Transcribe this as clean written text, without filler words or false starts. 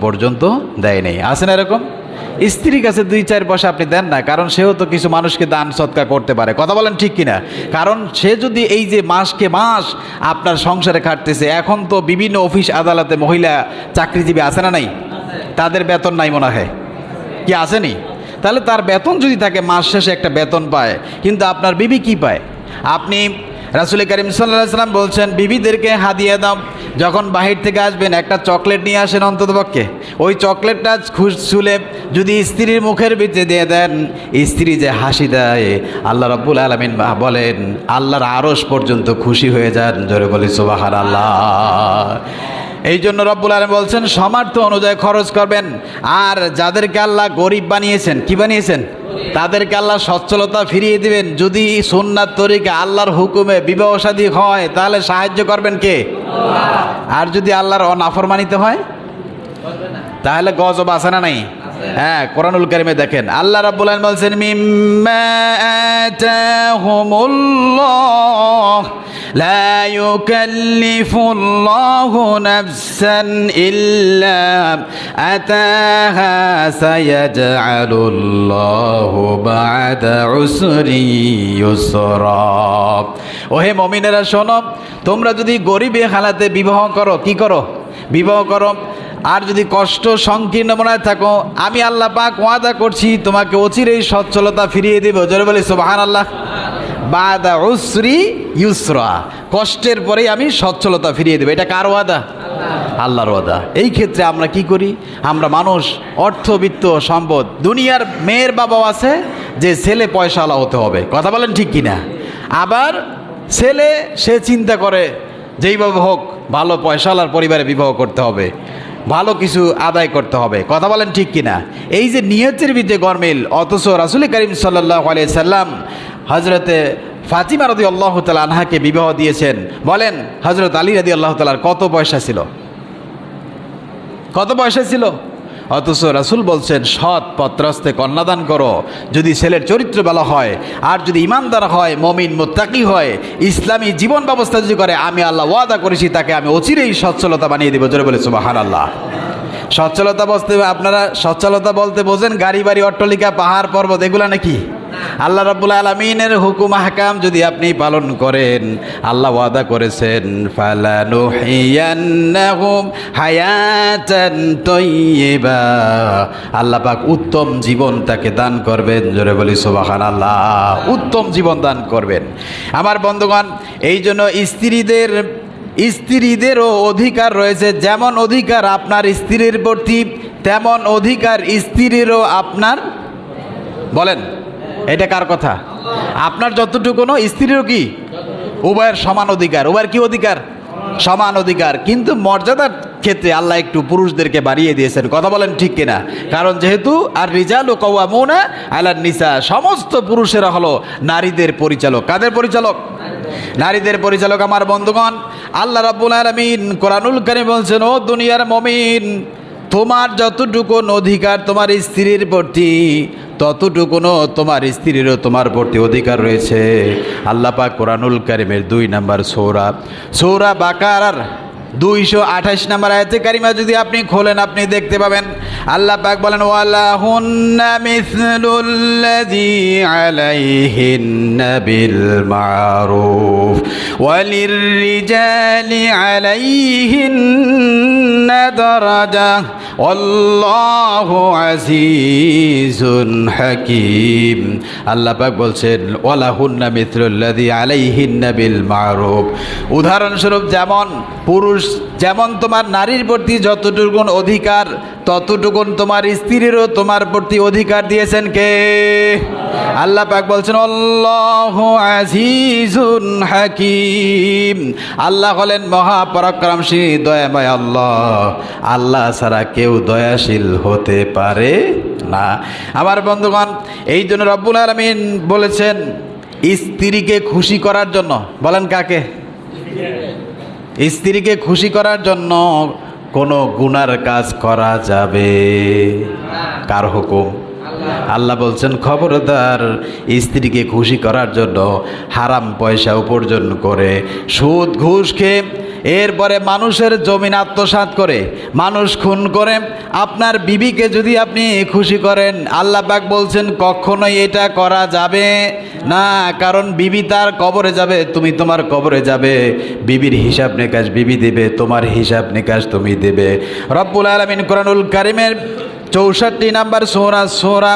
পর্যন্ত দেয় নেই। আছে না এরকম? স্ত্রীর কাছে 2-4 পয়সা আপনি দেন না, কারণ সেও তো কিছু মানুষকে দান সৎকার করতে পারে। কথা বলেন ঠিক কিনা? কারণ সে যদি এই যে মাসকে মাস আপনার সংসারে খাটতেছে, এখন তো বিভিন্ন অফিস আদালতে মহিলা চাকরিজীবী আছে না নাই? তাদের বেতন নাই মনে হয়, কি আসেনি? তাহলে তার বেতন যদি থাকে, মাস শেষে একটা বেতন পায়, কিন্তু আপনার বিবি কি পায়? আপনি রাসূল করিম সাল্লাল্লাহু আলাইহি ওয়াসাল্লাম বলছেন, বিবিদেরকে হাদিয়া দাও, যখন বাহির থেকে আসবেন একটা চকলেট নিয়ে আসেন অন্ততপক্ষে। ওই চকলেটটা ছুলে যদি স্ত্রীর মুখের ভিতরে দিয়ে দেন, স্ত্রী যে হাসি দেয়, আল্লাহ রাব্বুল আলামিন বলেন আল্লাহর আরশ পর্যন্ত খুশি হয়ে যান। জোরে বলি সুবহানাল্লাহ। এই জন্য রব্বুল আলামিন বলছেন সামর্থ্য অনুযায়ী খরচ করবেন। আর যাদেরকে আল্লাহ গরিব বানিয়েছেন, কি বানিয়েছেন? তাদেরকে আল্লাহ সচ্ছলতা ফিরিয়ে দিবেন। যদি সুন্নাত তরিকা আল্লাহর হুকুমে বিবাহ শাদী হয়, তাহলে সাহায্য করবেন কে? আর যদি আল্লাহর নাফরমানিতে হয়, তাহলে গজব আছে না নাই? হ্যাঁ, কোরআনুল কারীমে দেখেন আল্লাহ রাব্বুল আলামিন বলছেন মিম্মা আতাহুমুল্লাহ লা ইউকাল্লিফুল্লাহু নাফসান ইল্লা আতাহা সায়াজআলুল্লাহু বা'দা উসরি ইউসরা। ওহে মুমিনেরা শোনো, তোমরা যদি গরিবে হালাতে বিবাহ করো, কি করো? বিবাহ করো। আর যদি কষ্ট সংকীর্ণ মনে থাকো, আমি আল্লাহ পাক ওয়াদা করছি তোমাকে অচিরেই সচ্ছলতা ফিরিয়ে দেব। জোরে বলি সুবহানাল্লাহ। বাদা উসরি ইউসরা, কষ্টের পরেই আমি সচ্ছলতা ফিরিয়ে দেব। এটা কার ওয়াদা? আল্লাহর ওয়াদা। এই ক্ষেত্রে আমরা কি করি? আমরা মানুষ অর্থবিত্ত সম্পদ, দুনিয়ার মেয়ের বাবাও আছে যে ছেলে পয়সাওয়ালা হতে হবে। কথা বলেন ঠিক কিনা? আবার ছেলে সে চিন্তা করে যেইভাবে হোক ভালো পয়সাওয়ালার পরিবারে বিবাহ করতে হবে, ভালো কিছু আদায় করতে হবে। কথা বলেন ঠিক কিনা? এই যে নিয়তের ভিতরে গরমিল, অথচ রাসূল করিম সাল্লাল্লাহু আলাইহি সাল্লাম হযরতে ফাতিমা রাদিয়াল্লাহু তাআলা আনহাকে বিবাহ দিয়েছেন। বলেন হযরত আলী রাদিয়াল্লাহু তাআলার কত পয়সা ছিল? কত পয়সা ছিল? অথচ রাসূল বলছেন সৎ পত্রস্তে কন্যাদান করো, যদি ছেলের চরিত্র ভালো হয়, আর যদি ইমানদার হয়, মুমিন মুত্তাকি হয়, ইসলামী জীবন ব্যবস্থা যদি করে, আমি আল্লাহ ওয়াদা করেছি তাকে আমি অচিরেই সচ্ছলতা বানিয়ে দেব। জোরে বলে সুবহানাল্লাহ। সচ্ছলতা বলতে আপনারা সচ্ছলতা বলতে বোঝেন গাড়ি বাড়ি অট্টালিকা পাহাড় পর্বত এগুলা নাকি? আল্লাহ রাব্বুল আলামিনের হুকুম আহকাম যদি আপনি পালন করেন, আল্লাহ ওয়াদা করেছেন ফালানুহিয়ান্নাহুম হায়াতান তাইয়্যিবা, আল্লাহ পাক উত্তম জীবন তাকে দান করবেন। জোরে বলি সুবহানাল্লাহ। উত্তম জীবন দান করবেন। আমার বন্ধুগণ, এই জন্য স্ত্রীদেরও অধিকার রয়েছে। যেমন অধিকার আপনার স্ত্রীর প্রতি, তেমন অধিকার স্ত্রীরও আপনার। বলেন এটা কার কথা? আপনার যতটুকু স্ত্রীরও কি? উভয়ের সমান অধিকার। উভয়ের কি অধিকার? সমান অধিকার। কিন্তু মর্যাদার ক্ষেত্রে আল্লাহ একটু পুরুষদেরকে বাড়িয়ে দিয়েছেন। কথা বলেন ঠিক কিনা? কারণ যেহেতু আর রিজালু কাওয়ামুনা আলান নিসা, সমস্ত পুরুষেরা হলো নারীদের পরিচালক। কাদের পরিচালক? নারীদের পরিচালক। আমার বন্ধুগণ, আল্লাহ রাব্বুল আলামিন কোরআনুল কারীম বলছেন, ও দুনিয়ার মুমিন, তোমার যতটুকু অধিকার তোমার স্ত্রীর প্রতি, ততটুকুনো তোমার স্ত্রীরও তোমার প্রতি অধিকার রয়েছে। আল্লাহ পাক কোরআনুল কারীমের 2 নম্বর সূরা বাকারার 228 নম্বর আয়াতে কারিমা যদি আপনি খোলেন, আপনি দেখতে পাবেন আল্লাহ পাক বলেন ওয়ালাহুন্না মিসলুল্লাযী আলাইহিন্না বিল মারুফ ওয়ালিররিজালি আলাইহিন্না দারাজা আল্লাহু আজিজুন হাকীম। আল্লাহ পাক বলছেন ওয়ালাহুন্না মিসলুল্লাযী আলাইহিন্না বিল মারুফ। উদাহরণস্বরূপ যেমন পুরুষ যেমন তোমার নারীর প্রতি যতটুকুন অধিকার, ততটুকুন তোমার স্ত্রীরও তোমার প্রতি অধিকার দিয়েছেন কে? আল্লাহ পাক বলছেন আল্লাহু আজিজুন হাকীম। আল্লাহ হলেন মহাপরাক্রমশালী, দয়াময় আল্লাহ। আল্লাহ ছাড়া কেউ দয়াশীল হতে পারে না। আমার বন্ধুগণ, এই জন্য রব্বুল আলামিন বলেছেন স্ত্রীকে খুশি করার জন্য। বলেন কাকে? স্ত্রীকে খুশি করার জন্য কোনো গুনার কাজ করা যাবে? কার হুকুম? আল্লাহ বলছেন খবরদার, স্ত্রীকে খুশি করার জন্য হারাম পয়সা উপার্জন করে, সুদ ঘুষ খেয়ে এরপরে মানুষের জমিন আত্মসাৎ করে, মানুষ খুন করে আপনার বিবিকে যদি আপনি খুশি করেন, আল্লাহ পাক বলছেন কখনোই এটা করা যাবে না। কারণ বিবি তার কবরে যাবে, তুমি তোমার কবরে যাবে। বিবির হিসাব নিকাশ বিবি দেবে, তোমার হিসাব নিকাশ তুমি দেবে। রব্বুল আলামিন কোরআনুল কারীমের 64 নম্বর সূরা